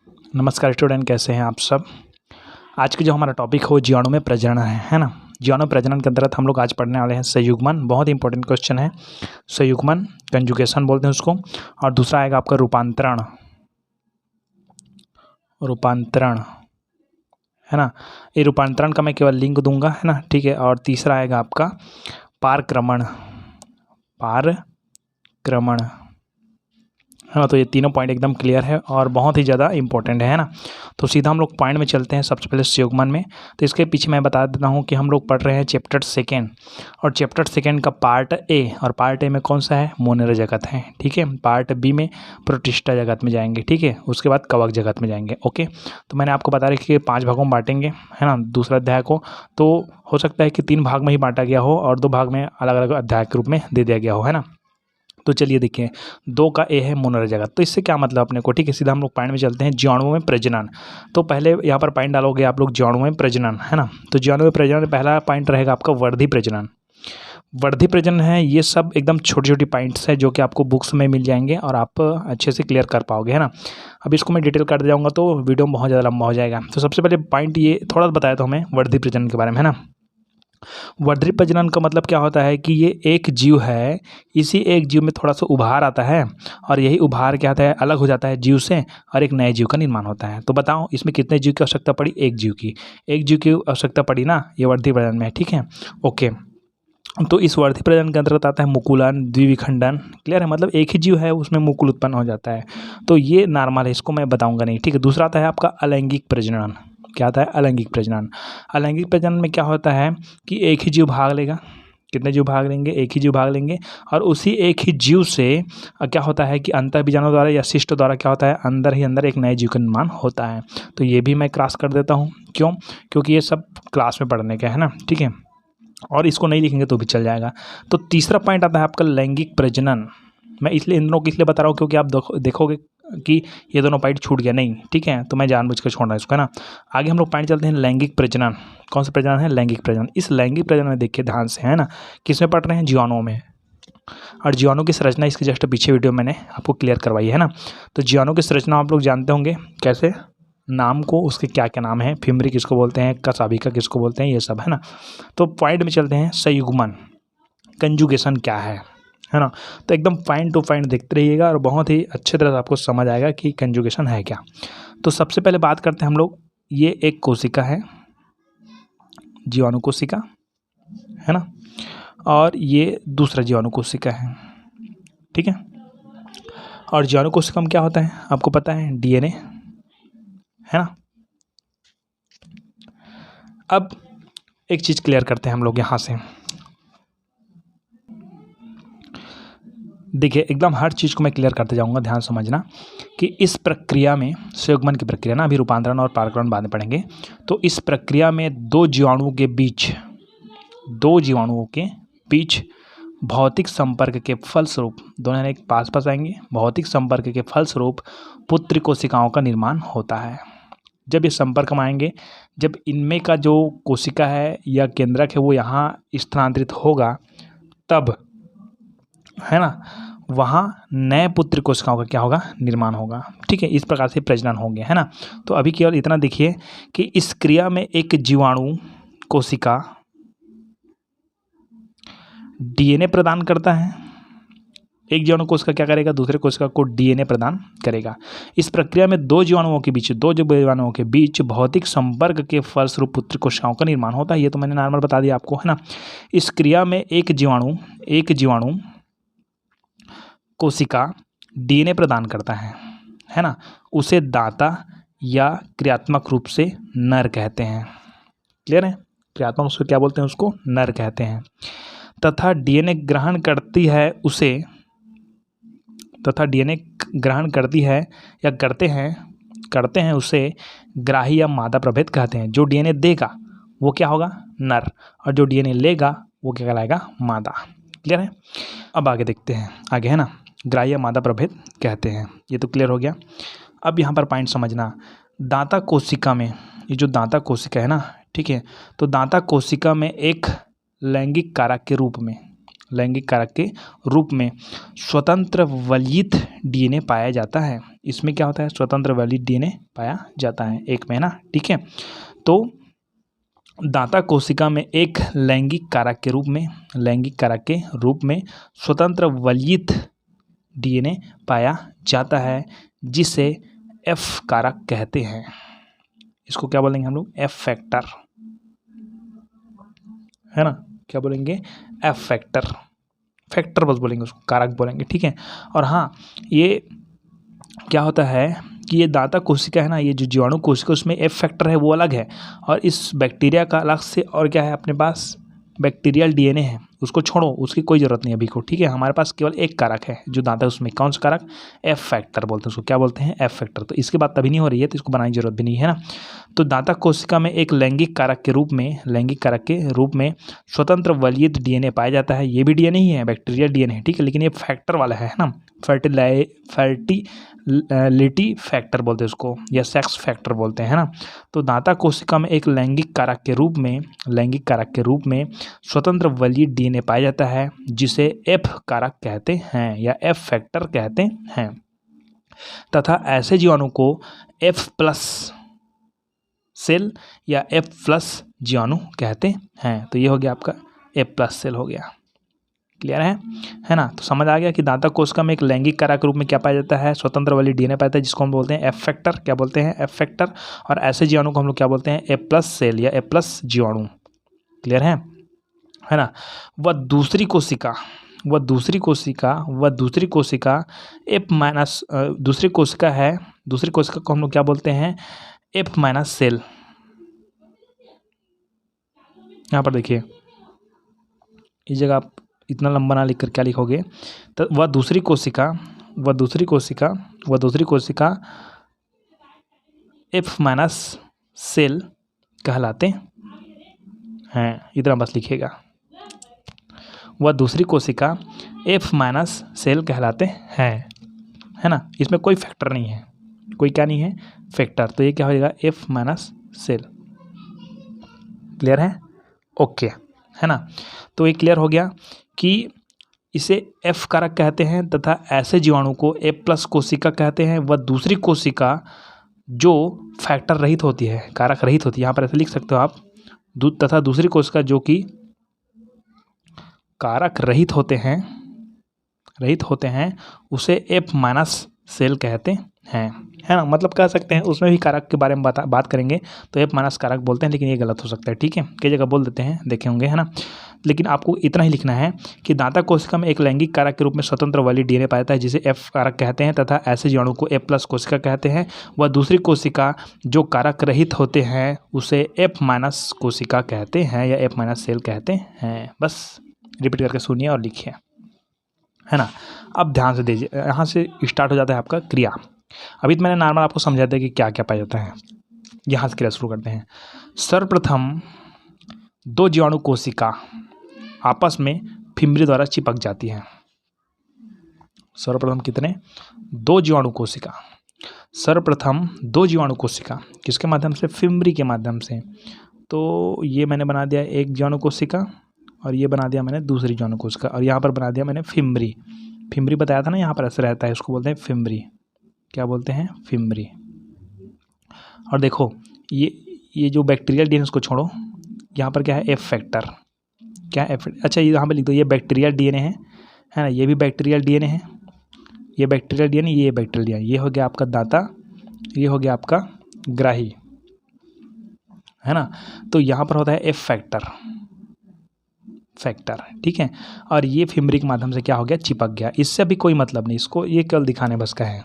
नमस्कार स्टूडेंट, कैसे हैं आप सब। आज की जो हमारा टॉपिक हो जीवाणु में प्रजनन है ना। जीवाणु प्रजनन के अंतर्गत हम लोग आज पढ़ने वाले हैं संयुग्मन। बहुत ही इंपॉर्टेंट क्वेश्चन है संयुग्मन, कंजुगेशन बोलते हैं उसको। और दूसरा आएगा आपका रूपांतरण, रूपांतरण है ना। ये रूपांतरण का मैं केवल लिंक दूंगा, है ना, ठीक है। और तीसरा आएगा आपका पारक्रमण, पारक्रमण है ना। तो ये तीनों पॉइंट एकदम क्लियर है और बहुत ही ज़्यादा इंपॉर्टेंट है ना। तो सीधा हम लोग पॉइंट में चलते हैं। सबसे पहले संयुग्मन में, तो इसके पीछे मैं बता देता हूँ कि हम लोग पढ़ रहे हैं चैप्टर सेकेंड, और चैप्टर सेकेंड का पार्ट ए, और पार्ट ए में कौन सा है, मोनर जगत है, ठीक है। पार्ट बी में प्रोटिस्टा जगत में जाएंगे, ठीक है। उसके बाद कवक जगत में जाएंगे, ओके। तो मैंने आपको बता रखी कि 5 भागों में बांटेंगे, है ना, दूसरा अध्याय को। तो हो सकता है कि 3 भाग में ही बांटा गया हो और 2 भाग में अलग अलग अध्याय के रूप में दे दिया गया हो, है ना। तो चलिए देखिए, 2 का ए है मोनर जगत। तो इससे क्या मतलब अपने को, ठीक है। सीधा हम लोग पॉइंट में चलते हैं, जीवाणुओं में प्रजनन। तो पहले यहाँ पर पॉइंट डालोगे आप लोग जीवाणुओं में प्रजनन, है ना। तो जीवाणु में प्रजनन पहला पॉइंट रहेगा आपका वर्धी प्रजनन। वर्धी प्रजनन है, ये सब एकदम छोटी छोटी पॉइंट्स है जो कि आपको बुक्स में मिल जाएंगे और आप अच्छे से क्लियर कर पाओगे, है ना। अब इसको मैं डिटेल कर जाऊँगा तो वीडियो में बहुत ज़्यादा लंबा हो जाएगा। तो सबसे पहले पॉइंट ये थोड़ा बताया था हमें वर्धी प्रजनन के बारे में, है ना। वर्धी प्रजनन का मतलब क्या होता है कि ये एक जीव है, इसी एक जीव में थोड़ा सा उभार आता है, और यही उभार क्या होता है, अलग हो जाता है जीव से, और एक नए जीव का निर्माण होता है। तो बताओ इसमें कितने जीव की आवश्यकता पड़ी, एक जीव की, एक जीव की आवश्यकता पड़ी ना, ये वर्धी प्रजनन में, ठीक है, ओके। तो इस वर्धी प्रजनन के अंतर्गत आता है मुकुलन, द्विविखंडन, क्लियर है। मतलब एक ही जीव है उसमें मुकुल उत्पन्न हो जाता है, तो ये नॉर्मल है, इसको मैं बताऊंगा नहीं, ठीक है। दूसरा आता है आपका अलैंगिक प्रजनन। क्या आता है, अलैंगिक प्रजनन। अलैंगिक प्रजनन में क्या होता है कि एक ही जीव भाग लेगा, कितने जीव भाग लेंगे, एक ही जीव भाग लेंगे, और उसी एक ही जीव से क्या होता है कि अंतः बीजाणु द्वारा या शिष्ट द्वारा क्या होता है, अंदर ही अंदर एक नए जीव का निर्माण होता है। तो ये भी मैं क्रॉस कर देता हूँ, क्यों, क्योंकि ये सब क्लास में पढ़ने का है ना, ठीक है, और इसको नहीं लिखेंगे तो भी चल जाएगा। तो तीसरा पॉइंट आता है आपका लैंगिक प्रजनन। मैं इसलिए इन दोनों को इसलिए बता रहा हूँ क्योंकि आप देखोगे कि ये दोनों पॉइंट छूट गया नहीं, ठीक है, तो मैं जानबूझ कर छोड़ रहा हूँ इसको, है ना। आगे हम लोग पॉइंट चलते हैं लैंगिक प्रजनन। कौन सा प्रजनन है, लैंगिक प्रजनन। इस लैंगिक प्रजनन में देखिए ध्यान से, है ना, किसमें पढ़ रहे हैं, जीवाणुओं में। और जीवाणु की संरचना इसके जस्ट पीछे वीडियो मैंने आपको क्लियर करवाई है ना। तो जीवाणु की संरचना आप लोग जानते होंगे कैसे, नाम को, उसके क्या क्या नाम है, फिमरी किसको बोलते हैं, कसाभिका किसको बोलते हैं, ये सब, है ना। तो पॉइंट में चलते हैं, संयुग्मन, कंजुगेशन क्या है ना। तो एकदम फाइन टू फाइन देखते रहिएगा और बहुत ही अच्छे तरह से आपको समझ आएगा कि कंजुगेशन है क्या। तो सबसे पहले बात करते हैं हम लोग, ये एक कोशिका है, जीवाणु कोशिका, है ना, और ये दूसरा जीवाणु कोशिका है, ठीक है। और जीवाणु कोशिका में क्या होता है आपको पता है, डीएनए, है ना। अब एक चीज़ क्लियर करते हैं हम लोग यहाँ से, देखिए एकदम हर चीज़ को मैं क्लियर करते जाऊँगा, ध्यान समझना कि इस प्रक्रिया में, संयुग्मन की प्रक्रिया ना, अभी रूपांतरण और पारगमन बाद में पढ़ेंगे। तो इस प्रक्रिया में दो जीवाणुओं के बीच भौतिक संपर्क के फलस्वरूप, दोनों एक पास पास आएंगे, भौतिक संपर्क के फलस्वरूप पुत्री कोशिकाओं का निर्माण होता है। जब ये संपर्क में आएंगे, जब इनमें का जो कोशिका है या केंद्रक है वो यहाँ स्थानांतरित होगा, तब, है ना, वहाँ नए पुत्र कोशिकाओं का क्या होगा, निर्माण होगा, ठीक है। इस प्रकार से प्रजनन होंगे, है ना। तो अभी केवल इतना देखिए कि इस क्रिया में एक जीवाणु कोशिका डीएनए प्रदान करता है, एक जीवाणु कोशिका क्या करेगा, दूसरे कोशिका को डीएनए प्रदान करेगा। इस प्रक्रिया में दो जीवाणुओं के बीच भौतिक संपर्क के फलस्वरूप पुत्र कोशिकाओं का निर्माण होता है। ये तो मैंने नॉर्मल बता दिया आपको, है ना। इस क्रिया में एक जीवाणु कोशिका डीएनए प्रदान करता है ना, उसे दाता या क्रियात्मक रूप से नर कहते हैं, क्लियर है। क्रियात्मक रूप से क्या बोलते हैं, उसको नर कहते हैं। तथा डीएनए ग्रहण करती है या करते हैं उसे ग्राही या मादा प्रभेद कहते हैं। जो डीएनए देगा वो क्या होगा, नर, और जो डीएनए लेगा वो क्या कहलाएगा, मादा, क्लियर है। अब आगे देखते हैं, आगे है ना, ग्राही या मादा प्रभेद कहते हैं, ये तो क्लियर हो गया। अब यहाँ पर पॉइंट समझना, दाता कोशिका में, ये जो दाता कोशिका है ना, ठीक है, तो दाता कोशिका में एक लैंगिक कारक के रूप में, लैंगिक कारक के रूप में स्वतंत्र वलित डीएनए पाया जाता है। इसमें क्या होता है, स्वतंत्र वलित डीएनए पाया जाता है एक में, ना, ठीक है। तो दाता कोशिका में एक लैंगिक कारक के रूप में स्वतंत्र वलित डीएनए पाया जाता है जिसे एफ कारक कहते हैं। इसको क्या बोलेंगे हम लोग, एफ फैक्टर, है ना, क्या बोलेंगे, एफ फैक्टर बस बोलेंगे उसको, कारक बोलेंगे, ठीक है। और हाँ, ये क्या होता है कि ये दाता कोशिका है ना, ये जो जीवाणु कोशिका उसमें एफ फैक्टर है वो अलग है, और इस बैक्टीरिया का अलग से और क्या है, अपने पास बैक्टीरियल डीएनए है, उसको छोड़ो, उसकी कोई ज़रूरत नहीं अभी को, ठीक है। हमारे पास केवल एक कारक है जो दाता है, उसमें कौन सा कारक, एफ फैक्टर बोलते हैं उसको, क्या बोलते हैं, एफ फैक्टर। तो इसकी बात तभी नहीं हो रही है, तो इसको बनाने की जरूरत भी नहीं है ना। तो दाता कोशिका में एक लैंगिक कारक के रूप में स्वतंत्र वलित डीएनए पाया जाता है। ये भी डीएनए ही है, बैक्टीरियल डीएनए है, ठीक है, लेकिन ये फैक्टर वाला है ना, फर्टिलिटी फैक्टर बोलते हैं उसको, या सेक्स फैक्टर बोलते हैं, है ना। तो दाता कोशिका में एक लैंगिक कारक के रूप में स्वतंत्र वलित डीएनए पाया जाता है जिसे एफ कारक कहते हैं या एफ फैक्टर कहते हैं, तथा ऐसे जीवाणु को एफ प्लस सेल या एफ प्लस जीवाणु कहते हैं। तो ये हो गया आपका एफ प्लस सेल हो गया, क्लियर है ना। तो समझ आ गया कि दाता कोशिका में एक लैंगिक कारक रूप में क्या पाया जाता है, स्वतंत्र वाली डीएनए पाया जाता है जिसको हम बोलते हैं एफ फैक्टर, क्या बोलते हैं, एफ फैक्टर। और ऐसे जीवाणु को हम लोग क्या बोलते हैं, एफ प्लस सेल या एफ प्लस जीवाणु, क्लियर है ना। वह दूसरी कोशिका एफ माइनस दूसरी कोशिका को हम लोग क्या बोलते हैं, एफ माइनस सेल। यहाँ पर देखिए, इस जगह आप इतना लंबा ना लिखकर क्या लिखोगे, तो वह दूसरी कोशिका एफ माइनस सेल कहलाते हैं, इतना बस लिखिएगा, वह दूसरी कोशिका एफ माइनस सेल कहलाते हैं, है ना। इसमें कोई फैक्टर नहीं है, कोई क्या नहीं है, फैक्टर। तो ये क्या हो जाएगा, एफ माइनस सेल, क्लियर है, ओके, है ना। तो ये क्लियर हो गया कि इसे एफ कारक कहते हैं तथा ऐसे जीवाणु को एफ प्लस कोशिका कहते हैं। वह दूसरी कोशिका जो फैक्टर रहित होती है, कारक रहित होती है, यहाँ पर ऐसे लिख सकते हो आप, तथा दूसरी कोशिका जो कि कारक रहित होते हैं उसे एफ माइनस सेल कहते हैं, है ना। मतलब कह सकते हैं उसमें भी कारक के बारे में बात करेंगे तो एफ माइनस कारक बोलते हैं, लेकिन ये गलत हो सकता है, ठीक है, कई जगह बोल देते हैं, देखे होंगे, है ना। लेकिन आपको इतना ही लिखना है कि दाता कोशिका में एक लैंगिक कारक के रूप में स्वतंत्र वाली डीएनए पाया जाता है जिसे एफ कारक कहते हैं, तथा ऐसे जीवाणु को एफ प्लस कोशिका कहते हैं। वह दूसरी कोशिका जो कारक रहित होते हैं उसे एफ माइनस कोशिका कहते हैं या एफ माइनस सेल कहते हैं। बस रिपीट करके सुनिए और लिखिए, है ना। अब ध्यान से दीजिए, यहाँ से स्टार्ट हो जाता है आपका क्रिया। अभी तो मैंने नॉर्मल आपको समझा दिया कि क्या क्या पाया जाता है, यहाँ से क्रिया शुरू करते हैं। सर्वप्रथम दो जीवाणु कोशिका आपस में फिम्बरी द्वारा चिपक जाती है। सर्वप्रथम कितने, दो जीवाणु कोशिका किसके माध्यम से, फिम्बरी के माध्यम से। तो ये मैंने बना दिया एक जीवाणु कोशिका और ये बना दिया मैंने दूसरी जीवाणु कोशिका, और यहाँ पर बना दिया मैंने फिम्बरी बताया था ना, यहाँ पर ऐसे रहता है, इसको बोलते हैं फिम्बरी, क्या बोलते हैं, फिम्बरी। और देखो ये जो बैक्टीरियल डीएनए उसको छोड़ो, यहाँ पर क्या है, एफ फैक्टर, क्या है, अच्छा ये यहाँ पर लिख दो, ये बैक्टीरियल डीएनए है ना, ये भी बैक्टीरियल डीएनए है, ये बैक्टीरियल डीएनए, ये बैक्टीरियल डीएनए, ये हो गया आपका दाता, ये हो गया आपका ग्राही, है ना। तो यहाँ पर होता है एफ फैक्टर, ठीक है। और ये फिम्बरी के माध्यम से क्या हो गया, चिपक गया। इससे अभी कोई मतलब नहीं, इसको ये केवल दिखाने बस का है,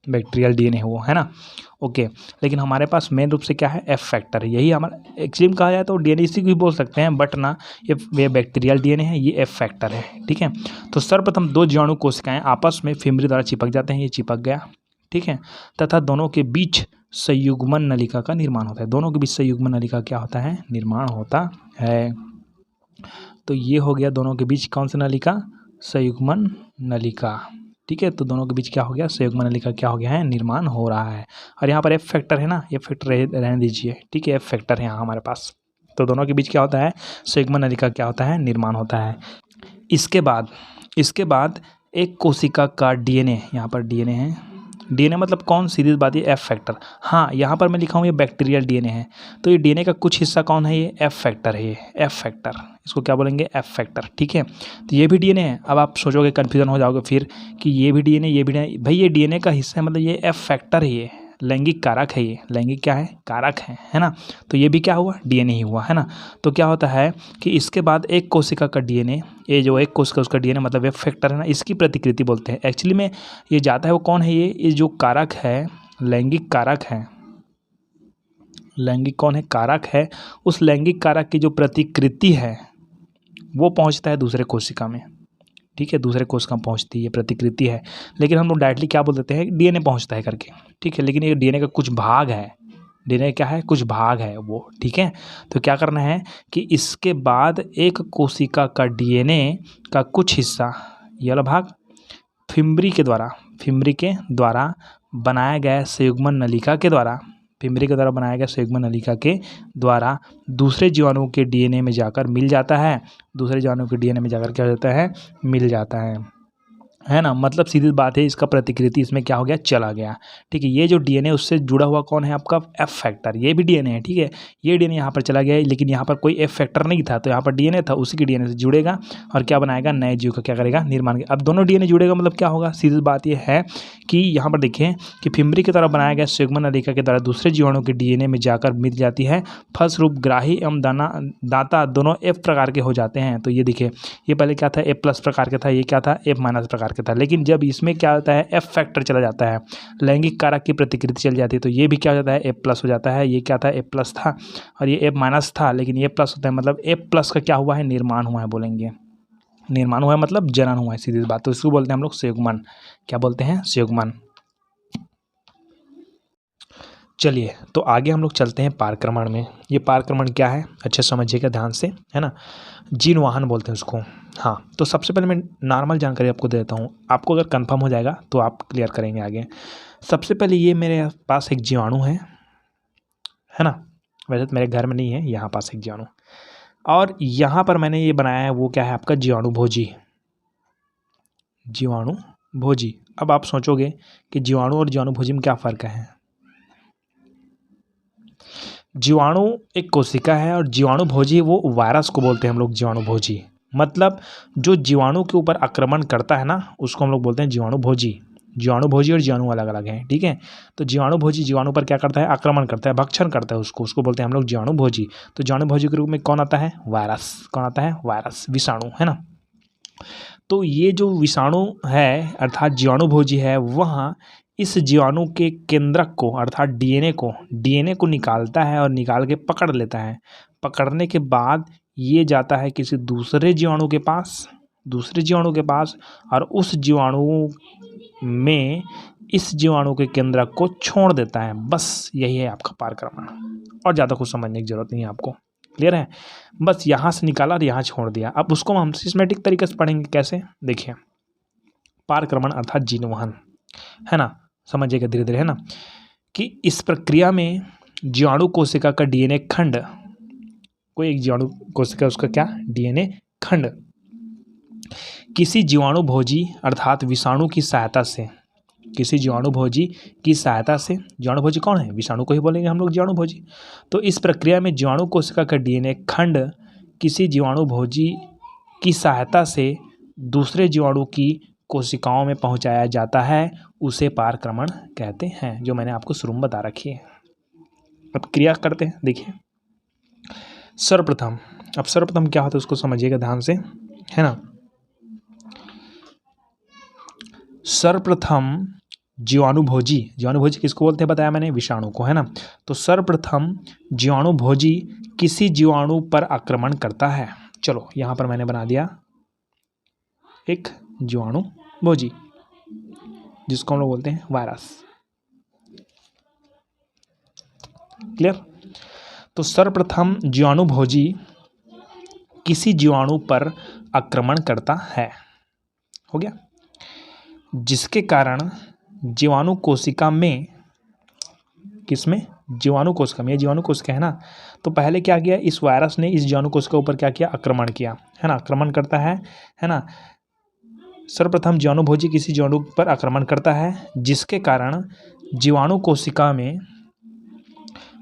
बैक्टीरियल डीएनए वो, है ना, ओके। लेकिन हमारे पास मेन रूप से क्या है, एफ फैक्टर, यही हमारा एक्चुअली कहा जाए तो डीएनए इसी को भी बोल सकते हैं, बट ना ये बैक्टीरियल डीएनए है, ये एफ फैक्टर है, ठीक है। तो सर्वप्रथम दो जीवाणु कोशिकाएं आपस में फिम्बरी द्वारा चिपक जाते हैं, ये चिपक गया, ठीक है, तथा दोनों के बीच संयुग्मन नलिका का निर्माण होता है। दोनों के बीच संयुग्मन नलिका क्या होता है, निर्माण होता है। तो ये हो गया दोनों के बीच कौन सा नलिका, संयुग्मन नलिका, ठीक है। तो दोनों के बीच क्या हो गया, संयुग्मन नलिका क्या हो गया है, निर्माण हो रहा है। और यहाँ पर एफ फैक्टर है ना, एफ फैक्टर रहने दीजिए, ठीक है, एफ फैक्टर है यहाँ हमारे पास। तो दोनों के बीच क्या होता है, संयुग्मन नलिका क्या होता है, निर्माण होता है। इसके बाद एक कोशिका का डीएनए, यहाँ पर डीएनए है, डीएनए मतलब कौन, सीधी बात है एफ फैक्टर। हाँ, यहाँ पर मैं लिखा हूँ ये बैक्टीरियल डीएनए है, तो ये डीएनए का कुछ हिस्सा कौन है, ये एफ फैक्टर है, ये एफ फैक्टर, इसको क्या बोलेंगे, एफ फैक्टर, ठीक है। तो ये भी डीएनए है। अब आप सोचोगे, कन्फ्यूजन हो जाओगे फिर कि ये भी डीएनए, ये भी डीएनए, भाई ये डीएनए का हिस्सा है, मतलब ये एफ फैक्टर है, ये लैंगिक कारक है, ये लैंगिक क्या है, कारक है ना। तो ये भी क्या हुआ, डीएनए ही हुआ, है ना। तो क्या होता है कि इसके बाद एक कोशिका का डीएनए, ये जो एक कोशिका उसका डीएनए मतलब एफ फैक्टर है ना, इसकी प्रतिकृति बोलते हैं। एक्चुअली में ये जाता है वो कौन है, ये जो कारक है, लैंगिक कारक है, लैंगिक कौन है, कारक है, उस लैंगिक कारक की जो प्रतिकृति है वो पहुंचता है दूसरे कोशिका में, ठीक है, दूसरे कोशिका में पहुंचती है, प्रतिकृति है। लेकिन हम लोग डायरेक्टली क्या बोल देते हैं, डीएनए पहुंचता है करके, ठीक है। लेकिन ये डीएनए का कुछ भाग है, डीएनए क्या है, कुछ भाग है वो, ठीक है। तो क्या करना है कि इसके बाद एक कोशिका का डीएनए का कुछ हिस्सा, ये वाला भाग फिम्बरी के द्वारा बनाया गया संयुग्मन नलिका के द्वारा, फिम्बरी के द्वारा बनाया गया संयुग्मन नलिका के द्वारा दूसरे जीवाणुओं के डीएनए में जाकर मिल जाता है, दूसरे जीवाणुओं के डीएनए में जाकर क्या हो जाता है, मिल जाता है ना। मतलब सीधी बात है, इसका प्रतिकृति इसमें क्या हो गया, चला गया, ठीक है। ये जो डीएनए उससे जुड़ा हुआ कौन है आपका, एफ फैक्टर, ये भी डीएनए है, ठीक है। ये डीएनए यहाँ पर चला गया, लेकिन यहाँ पर कोई एफ फैक्टर नहीं था, तो यहाँ पर डीएनए था, उसी के डीएनए से जुड़ेगा और क्या बनाएगा, नए जीव का क्या करेगा, निर्माण। अब दोनों डीएनए जुड़ेगा मतलब क्या होगा, सीधी बात ये है कि यहाँ पर देखिए कि फिम्बरी की तरह बनाया गया संयुग्मन नलिका के द्वारा दूसरे जीवाणु के डीएनए में जाकर मिल जाती है, फलस्वरूप ग्राही एवं दाता दोनों एफ प्रकार के हो जाते हैं। तो ये देखिए, ये पहले क्या था, एफ प्लस प्रकार का था, ये क्या था, एफ माइनस प्रकार का था। लेकिन जब इसमें क्या होता है, एफ फैक्टर चला जाता है, लैंगिक कारक की प्रतिकृति चल जाती है, तो ये भी क्या हो जाता है, एफ प्लस हो जाता है। ये क्या था, एफ प्लस था और ये एफ माइनस था, लेकिन ये प्लस होता है, मतलब एफ प्लस का क्या हुआ है, निर्माण हुआ है, बोलेंगे निर्माण हुआ है मतलब जनन हुआ है, सीधी बात। तो इसको बोलते हैं हम लोग संयुग्मन, क्या बोलते हैं, संयुग्मन। चलिए तो आगे हम लोग चलते हैं पारक्रमण में। ये पारक्रमण क्या है, अच्छे समझिएगा ध्यान से, है ना। जीन वाहन बोलते हैं उसको। हाँ, तो सबसे पहले मैं नॉर्मल जानकारी आपको दे देता हूँ, आपको अगर कंफर्म हो जाएगा तो आप क्लियर करेंगे आगे। सबसे पहले ये मेरे पास एक जीवाणु है ना। वैसे तो मेरे घर में नहीं है, यहाँ पास एक जीवाणु, और यहाँ पर मैंने ये बनाया है, वो क्या है आपका, जीवाणु भोजी, जीवाणु भोजी। अब आप सोचोगे कि जीवाणु और जीवाणु भोजी में क्या फ़र्क है। जीवाणु एक कोशिका है और जीवाणु भोजी वो वायरस को बोलते हैं हम लोग, जीवाणु भोजी। मतलब जो जीवाणु के ऊपर आक्रमण करता है ना, उसको हम लोग बोलते हैं जीवाणु भोजी। जीवाणु भोजी और जीवाणु अलग अलग हैं, ठीक है। तो जीवाणु भोजी जीवाणु पर क्या करता है, आक्रमण करता है, भक्षण करता है उसको बोलते हैं हम लोग जीवाणु भोजी। तो जीवाणु भोजी के रूप में कौन आता है, वायरस। कौन आता है, वायरस, विषाणु, है ना। तो ये जो विषाणु है अर्थात जीवाणु भोजी है, वह इस जीवाणु के केंद्रक को अर्थात डीएनए को निकालता है और निकाल के पकड़ लेता है। पकड़ने के बाद ये जाता है किसी दूसरे जीवाणु के पास, और उस जीवाणु में इस जीवाणु के केंद्रक को छोड़ देता है। बस यही है आपका पारक्रमण, और ज़्यादा कुछ समझने की जरूरत नहीं है आपको, क्लियर है। बस यहाँ से निकाला और यहाँ छोड़ दिया। अब उसको हम सिस्टेमेटिक तरीके से पढ़ेंगे, कैसे, देखिए। पारक्रमण अर्थात जीन वहन, है ना, समझिएगा धीरे धीरे, है ना, कि इस प्रक्रिया में जीवाणु कोशिका का डीएनए खंड, कोई एक जीवाणु कोशिका उसका क्या, डीएनए खंड किसी जीवाणु भोजी अर्थात विषाणु की सहायता से, किसी जीवाणु भोजी की सहायता से, जीवाणु भोजी कौन है, विषाणु को ही बोलेंगे हम लोग जीवाणु भोजी। तो इस प्रक्रिया में जीवाणु कोशिका का डीएनए खंड किसी जीवाणु भोजी की सहायता से दूसरे जीवाणु की कोशिकाओं में पहुंचाया जाता है, उसे पारक्रमण कहते हैं, जो मैंने आपको शुरू में बता रखी है। अब क्रिया करते हैं, देखिए। सर्वप्रथम क्या होता है उसको समझिएगा ध्यान से, है ना। सर्वप्रथम जीवाणु भोजी किसको बोलते हैं बताया मैंने, विषाणु को, है ना। तो सर्वप्रथम जीवाणु भोजी किसी जीवाणु पर आक्रमण करता है। चलो यहाँ पर मैंने बना दिया एक जीवाणु भोजी, जिसको हम लोग बोलते हैं वायरस, क्लियर। तो सर्वप्रथम जीवाणु भोजी किसी जीवाणु पर आक्रमण करता है, हो गया, जिसके कारण जीवाणु कोशिका में, किसमें, जीवाणु कोशिका में, ये जीवाणु कोशिका है ना, तो पहले क्या किया, इस वायरस ने इस जीवाणु कोशिका के ऊपर क्या किया, आक्रमण किया, है ना, आक्रमण करता है ना। सर्वप्रथम जीवाणुभोजी किसी जीवाणु पर आक्रमण करता है, जिसके कारण जीवाणु कोशिका में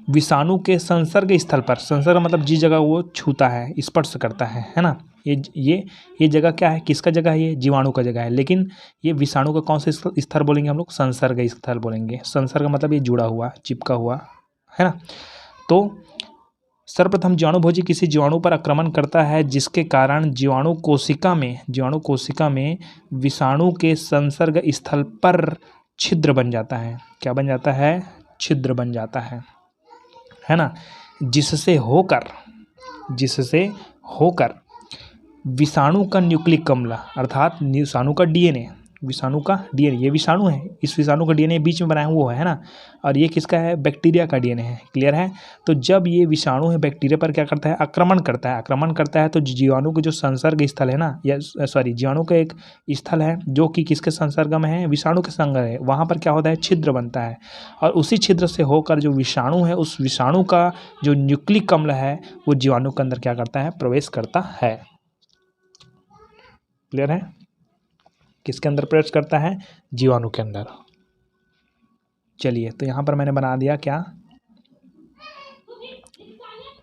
विषाणु के संसर्ग स्थल पर, संसर्ग मतलब जिस जगह वो छूता है, स्पर्श करता है ना, ये जगह क्या है, किसका जगह है, ये जीवाणु का जगह है, लेकिन ये विषाणु का कौन सा स्थल बोलेंगे हम लोग, संसर्ग स्थल बोलेंगे। संसर्ग मतलब ये जुड़ा हुआ, चिपका हुआ, है ना। तो सर्वप्रथम जीवाणुभोजी किसी जीवाणु पर आक्रमण करता है, जिसके कारण जीवाणु कोशिका में विषाणु के संसर्ग स्थल पर छिद्र बन जाता है। क्या बन जाता है, छिद्र बन जाता है ना, जिससे होकर विषाणु का न्यूक्लिक अम्ल अर्थात विषाणु का डीएनए, ये विषाणु है, इस विषाणु का डीएनए बीच में बनाया हुआ है ना, और ये किसका है, बैक्टीरिया का डीएनए है। क्लियर है। तो जब ये विषाणु है बैक्टीरिया पर क्या करता है, आक्रमण करता है तो जीवाणु के जो संसर्ग स्थल है ना, या सॉरी जीवाणु का एक स्थल है जो कि किसके संसर्ग में है, विषाणु के संग है, वहाँ पर क्या होता है, छिद्र बनता है, और उसी छिद्र से होकर जो विषाणु है, उस विषाणु का जो न्यूक्लिक अम्ल है वो जीवाणु के अंदर क्या करता है, प्रवेश करता है। क्लियर है। किसके अंदर प्रवेश करता है, जीवाणु के अंदर। चलिए, तो यहाँ पर मैंने बना दिया क्या,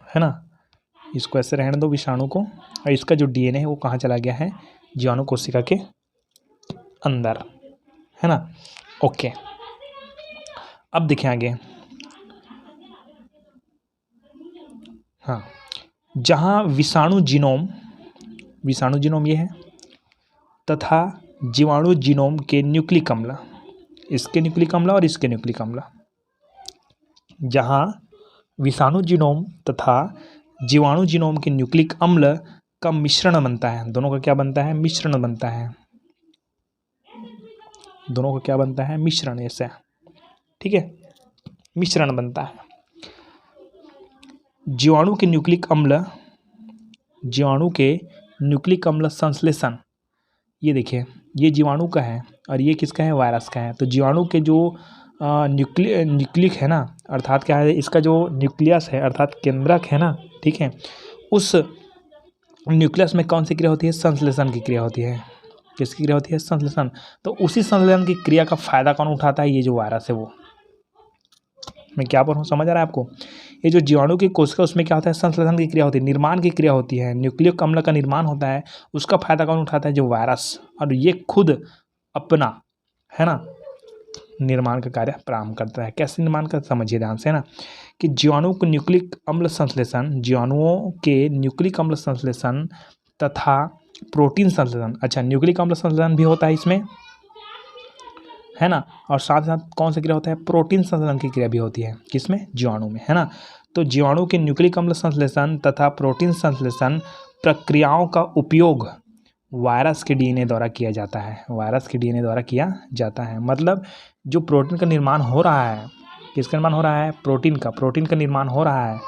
है ना, इसको ऐसे रहने दो विषाणु को, और इसका जो डीएनए है वो कहाँ चला गया है, जीवाणु कोशिका के अंदर, है ना। ओके, अब देखें आगे। हाँ, जहाँ विषाणु जीनोम ये है, तथा जीवाणु जीनोम के न्यूक्लिक अम्ल, इसके न्यूक्लिक अम्ल और इसके न्यूक्लिक अम्ल, जहाँ विषाणु जीनोम तथा जीवाणु जीनोम के न्यूक्लिक अम्ल का मिश्रण बनता है, दोनों का क्या बनता है, मिश्रण बनता है, दोनों का क्या बनता है, मिश्रण, ऐसे, ठीक है, मिश्रण बनता है। जीवाणु के न्यूक्लिक अम्ल संश्लेषण, ये देखिए, ये जीवाणु का है और ये किसका है, वायरस का है। तो जीवाणु के जो न्यूक्लिक है ना, अर्थात क्या है, इसका जो न्यूक्लियस है अर्थात केंद्रक है ना, ठीक है, उस न्यूक्लियस में कौन सी क्रिया होती है, संश्लेषण की क्रिया होती है। किसकी क्रिया होती है, संश्लेषण। तो उसी संश्लेषण की क्रिया का फायदा कौन उठाता है, ये जो वायरस है वो। मैं क्या बोल रहा हूँ, समझ आ रहा है आपको। ये जो जीवाणु की कोशिका, उसमें क्या होता है, संश्लेषण की क्रिया होती है, निर्माण की क्रिया होती है, न्यूक्लिक अम्ल का निर्माण होता है, उसका फायदा कौन उठाता है, जो वायरस। और ये खुद अपना, है ना, निर्माण का कार्य प्रारंभ करता है। कैसे निर्माण का, समझिए ध्यान से, है ना, कि जीवाणु के न्यूक्लिक अम्ल संश्लेषण, जीवाणुओं के न्यूक्लिक अम्ल संश्लेषण तथा प्रोटीन संश्लेषण। अच्छा, न्यूक्लिक अम्ल संश्लेषण भी होता है इसमें, है ना, और साथ साथ कौन सा क्रिया होता है, प्रोटीन संश्लेषण की क्रिया भी होती है, किसमें, जीवाणु में, है ना। तो जीवाणु के न्यूक्लिक अम्ल संश्लेषण तथा प्रोटीन संश्लेषण प्रक्रियाओं का उपयोग वायरस के डीएनए द्वारा किया जाता है, मतलब जो प्रोटीन का निर्माण हो रहा है, किसका निर्माण हो रहा है, प्रोटीन का निर्माण हो रहा है,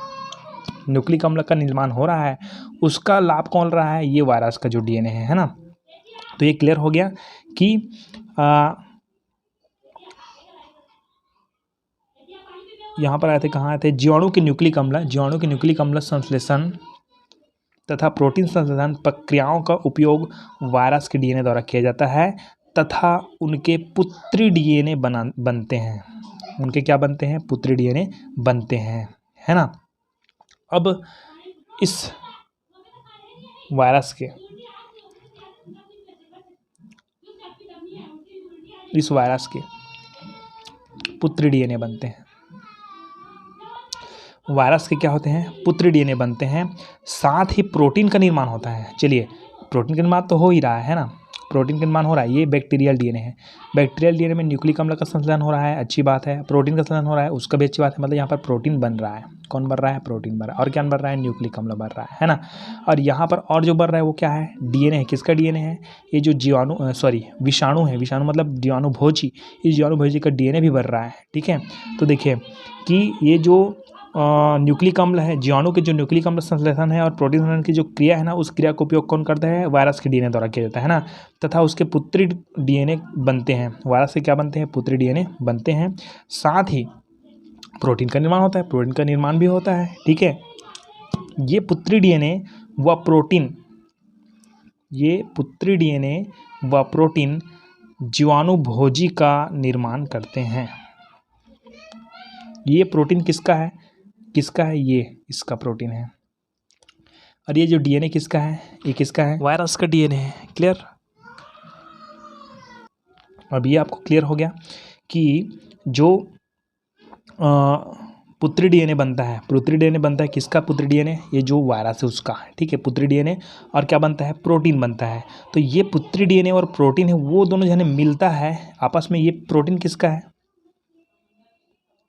न्यूक्लिक अम्ल का निर्माण हो रहा है, उसका लाभ कौन रहा है, ये वायरस का जो डीएनए है ना। तो ये क्लियर हो गया कि यहाँ पर आए थे, कहाँ आए थे, जीवाणु के न्यूक्लिक अम्ल संश्लेषण तथा प्रोटीन संश्लेषण प्रक्रियाओं का उपयोग वायरस के डीएनए द्वारा किया जाता है तथा उनके पुत्री डीएनए बनते हैं। उनके क्या बनते हैं, पुत्री डीएनए बनते हैं, है ना। अब इस वायरस के पुत्री डीएनए बनते हैं। वायरस के क्या होते हैं, पुत्री डीएनए बनते हैं, साथ ही प्रोटीन का निर्माण होता है। चलिए, प्रोटीन का निर्माण तो हो ही रहा है ना, प्रोटीन का निर्माण हो रहा है, ये बैक्टीरियल डीएनए है, बैक्टीरियल डीएनए में न्यूक्लिक अम्ल का संश्लेषण हो रहा है, अच्छी बात है। प्रोटीन का संश्लेषण हो रहा है, उसका भी अच्छी बात है, मतलब यहाँ पर प्रोटीन बन रहा है। कौन बन रहा है, प्रोटीन बन रहा है, और क्या बन रहा है, न्यूक्लिक अम्ल बन रहा है ना। और यहाँ पर और जो बन रहा है वो क्या है, डीएनए है। किसका डीएनए है, ये जो विषाणु है, विषाणु मतलब जीवाणुभोजी, इस जीवाणुभोजी का डीएनए भी बन रहा है, ठीक है। तो देखिए कि ये जो न्यूक्लिक अम्ल है, जीवाणु के जो न्यूक्लिक अम्ल संश्लेषण है और प्रोटीन संश्लेषण की जो क्रिया है ना, उस क्रिया का उपयोग कौन करता है, वायरस के डीएनए द्वारा किया जाता है ना, तथा उसके पुत्री डीएनए बनते हैं। वायरस से क्या बनते हैं, पुत्री डीएनए बनते हैं। साथ ही प्रोटीन का निर्माण होता है, प्रोटीन का निर्माण भी होता है। ठीक है, ये पुत्री डीएनए व प्रोटीन, ये पुत्री डीएनए व प्रोटीन जीवाणुभोजी का निर्माण करते हैं। ये प्रोटीन किसका है, किसका है, ये इसका प्रोटीन है। और ये जो डीएनए किसका है, ये किसका है, वायरस का डीएनए है। क्लियर, अब ये आपको क्लियर हो गया कि जो पुत्री डीएनए बनता है, पुत्री डीएनए बनता है किसका, पुत्री डीएनए, ये जो वायरस है उसका। ठीक है, पुत्री डीएनए और क्या बनता है, प्रोटीन बनता है। तो ये पुत्री डीएनए और प्रोटीन है, वो दोनों जने मिलता है आपस में। ये प्रोटीन किसका है,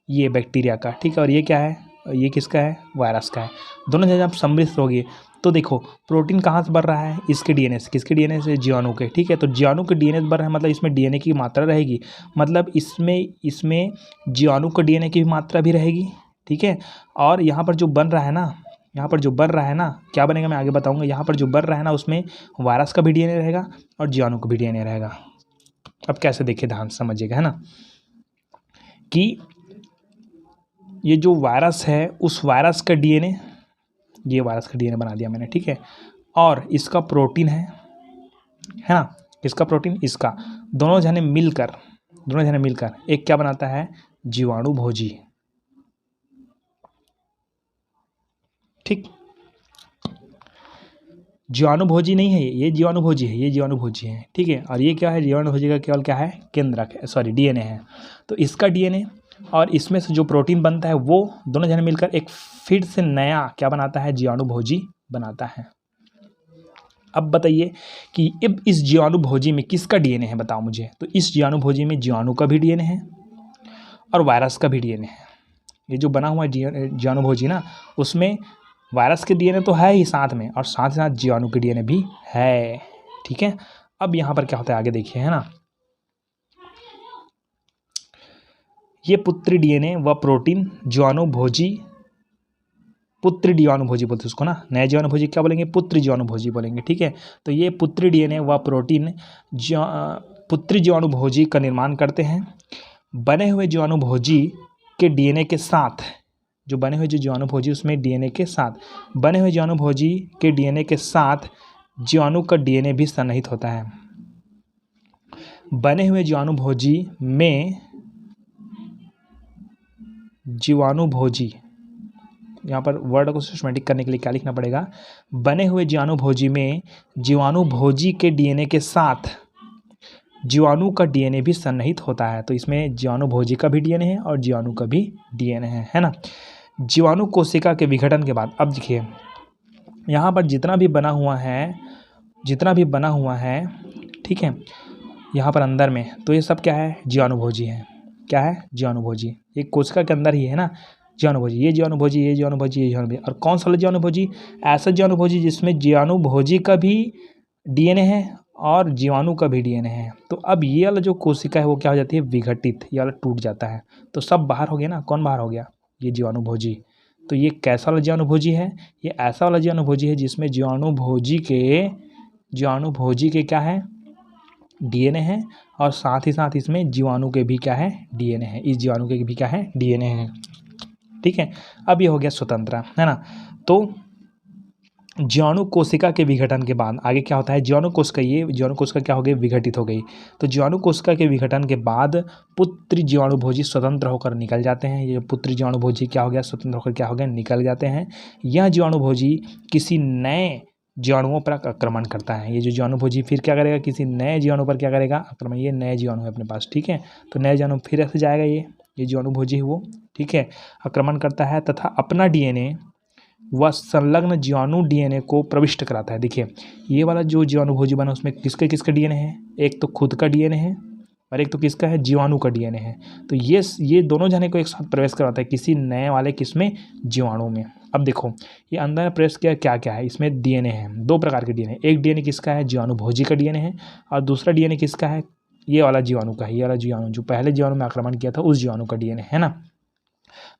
ये बैक्टीरिया का। ठीक है, और ये क्या है, ये किसका है, वायरस का है। दोनों जब सम्मिलित होगी तो देखो प्रोटीन कहाँ से बन रहा है, इसके डीएनए से। किसके डीएनए से, जीवाणु के। ठीक है, तो जीवाणु के डीएनए से बन रहा है, मतलब इसमें डीएनए की मात्रा रहेगी, मतलब इसमें जीवाणु का डीएनए की मात्रा भी रहेगी। ठीक है, और यहाँ पर जो बन रहा है ना, यहाँ पर जो बन रहा है ना, क्या बनेगा मैं आगे बताऊँगा। यहाँ पर जो बन रहा है ना, उसमें वायरस का भी डीएनए रहेगा और जीवाणु का भी डीएनए रहेगा। अब कैसे देखिए, ध्यान समझिएगा, है ना, कि ये जो वायरस है उस वायरस का डीएनए, ये वायरस का डीएनए बना दिया मैंने। ठीक है, और इसका प्रोटीन है ना, किसका प्रोटीन, इसका। दोनों जने मिलकर एक क्या बनाता है, जीवाणुभोजी। ठीक, जीवाणुभोजी नहीं है ये जीवाणुभोजी है, ये जीवाणुभोजी है। ठीक है, और ये क्या है, जीवाणुभोजी का केवल क्या है, केंद्रक है, सॉरी डीएनए है। तो इसका डीएनए और इसमें से जो प्रोटीन बनता है वो दोनों जने मिलकर एक फिर से नया क्या बनाता है, जीवाणुभोजी बनाता है। अब बताइए कि अब इस जीवाणुभोजी में किसका डीएनए है, बताओ मुझे। तो इस जीवाणुभोजी में जीवाणु का भी डीएनए है और वायरस का भी डीएनए है। ये जो बना हुआ है जीवाणुभोजी ना, उसमें वायरस के डीएनए तो है ही साथ में, और साथ ही साथ जीवाणु के डीएनए भी है। ठीक है, अब यहाँ पर क्या होता है आगे देखिए, है ना। ये पुत्री डीएनए व प्रोटीन जीवाणुभोजी, पुत्री जीवाणुभोजी बोलते हैं उसको ना, नए जीवाणुभोजी क्या बोलेंगे, पुत्री जीवाणुभोजी बोलेंगे। ठीक है, तो ये पुत्री डीएनए व प्रोटीन पुत्री जीवाणुभोजी का निर्माण करते हैं। बने हुए जीवाणुभोजी के डीएनए के साथ, जो बने हुए जो जीवाणुभोजी उसमें डीएनए के साथ, बने हुए जीवाणुभोजी के डीएनए के साथ जीवाणु का डीएनए भी सन्निहित होता है। बने हुए जीवाणुभोजी में जीवाणुभोजी, यहाँ पर वर्ड को सिस्टमैटिक करने के लिए क्या लिखना पड़ेगा, बने हुए जीवाणुभोजी में जीवाणुभोजी के डीएनए के साथ जीवाणु का डीएनए भी सन्निहित होता है। तो इसमें जीवाणुभोजी का भी डीएनए है और जीवाणु का भी डीएनए है ना। जीवाणु कोशिका के विघटन के बाद, अब देखिए यहाँ पर जितना भी बना हुआ है, ठीक है, यहाँ पर अंदर में, तो ये सब क्या है, जीवाणुभोजी है। क्या है, जीवाणुभोजी। एक कोशिका के अंदर ही है ना जीवाणुभोजी, ये जीवाणुभोजी, ये जीवाणुभोजी, ये जीवाणुभोजी। और कौन सा जीवाणुभोजी, ऐसा जीवाणुभोजी जिसमें जीवाणुभोजी का भी डीएनए है और जीवाणु का भी डीएनए है। तो अब ये वाला जो कोशिका है वो क्या हो जाती है, विघटित, ये वाला टूट जाता है। तो सब बाहर हो गया ना, कौन बाहर हो गया, ये जीवाणुभोजी। तो ये कैसा वाला जीवाणुभोजी है, ये ऐसा वाला जीवाणुभोजी है जिसमें जीवाणुभोजी के क्या है, डीएनए है, और साथ ही साथ इसमें जीवाणु के भी क्या है, डीएनए है। इस जीवाणु के भी क्या है, डीएनए है। ठीक है, अब ये हो गया स्वतंत्र, है ना। तो जीवाणु कोशिका के विघटन के बाद आगे क्या होता है, जीवाणु कोशिका क्या हो गई, विघटित हो गई। तो जीवाणु कोशिका के विघटन के बाद पुत्री जीवाणुभोजी स्वतंत्र होकर निकल जाते हैं। ये पुत्री जीवाणुभोजी क्या हो गया, स्वतंत्र होकर क्या हो गया, निकल जाते हैं। यह जीवाणुभोजी किसी नए जीवाणुओं पर आक्रमण करता है। ये जो जीवाणुभोजी फिर क्या करेगा, किसी नए जीवाणु पर क्या करेगा, आक्रमण। ये नए जीवाणु है अपने पास, ठीक है, तो नए जीवाणु फिर ऐसे जाएगा, ये जीवाणुभोजी है वो, ठीक है, आक्रमण करता है तथा अपना डीएनए व संलग्न जीवाणु डीएनए को प्रविष्ट कराता है। देखिए ये वाला जो जीवाणुभोजी बना उसमें किसके डीएनए है, एक तो खुद का डीएनए है और एक तो किसका है, जीवाणु का डीएनए है। तो ये दोनों जने को एक साथ प्रवेश कराता है किसी नए वाले किसमें, जीवाणु में। अब देखो ये अंदर प्रवेश किया, क्या क्या है इसमें, डीएनए है, दो प्रकार के डीएनए। एक डीएनए किसका है, जीवाणुभोजी का डीएनए है, और दूसरा डीएनए किसका है, ये वाला जीवाणु का है। ये वाला जीवाणु जो पहले जीवाणु में आक्रमण किया था उस जीवाणु का डीएनए है ना।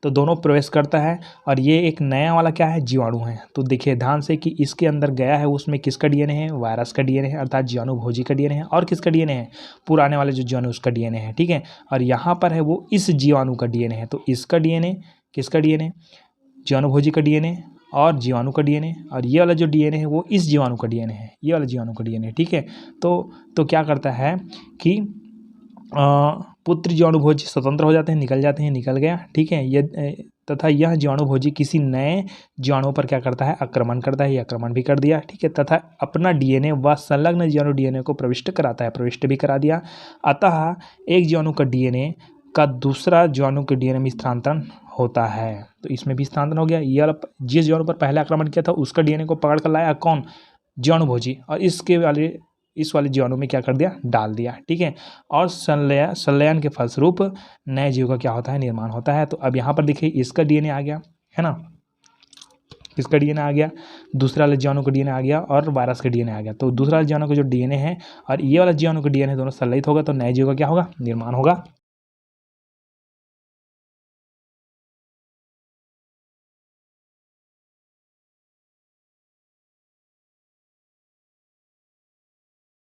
तो दोनों प्रवेश करता है और ये एक नया वाला क्या है, जीवाणु है। तो देखिए ध्यान से कि इसके अंदर गया है, उसमें किसका डीएनए है, वायरस का डीएनए है अर्थात जीवाणु भोजी का डीएनए है, और किसका डीएनए है, पुराने वाले जो जीवाणु उसका डीएनए है, ठीक है। और यहाँ पर है वो इस जीवाणु का डीएनए है। तो इसका डीएनए किसका डीएनए, जीवाणु भोजी का डीएनए और जीवाणु का डीएनए, और ये वाला जो डीएनए है वो इस जीवाणु का डीएनए है, ये वाला जीवाणु का डीएनए, ठीक है। तो क्या करता है कि पुत्र जीवाणु भोजी स्वतंत्र हो जाते हैं, निकल जाते हैं, निकल गया, ठीक है। ये तथा यह जीवाणु भोजी किसी नए जीवाणु पर क्या करता है, आक्रमण करता है, ये आक्रमण भी कर दिया, ठीक है। तथा अपना डीएनए व संलग्न जीवाणु डीएनए को प्रविष्ट कराता है, प्रविष्ट भी करा दिया। अतः एक जीवाणु का डीएनए का दूसरा जीवाणु के डीएनए में स्थानांतरण होता है। तो इसमें भी स्थानांतरण हो गया। यह जिस जीवाणु पर पहले आक्रमण किया था उसका डीएनए को पकड़ कर लाया कौन, जीवाणु भोजी, और इस वाले जीवाणु में क्या कर दिया, डाल दिया, ठीक है। और संलयन के फलस्वरूप नए जीव का क्या होता है, निर्माण होता है। तो अब यहाँ पर देखिए इसका डीएनए आ गया है ना, इसका डीएनए आ गया, दूसरा वाले जीवाणु का डीएनए आ गया और वायरस का डीएनए आ गया। तो दूसरा वाले जीवाणु का जो डीएनए है और ये वाला जीवाणु का डीएनए दोनों संलयित होगा तो नए जीव का क्या होगा, निर्माण होगा।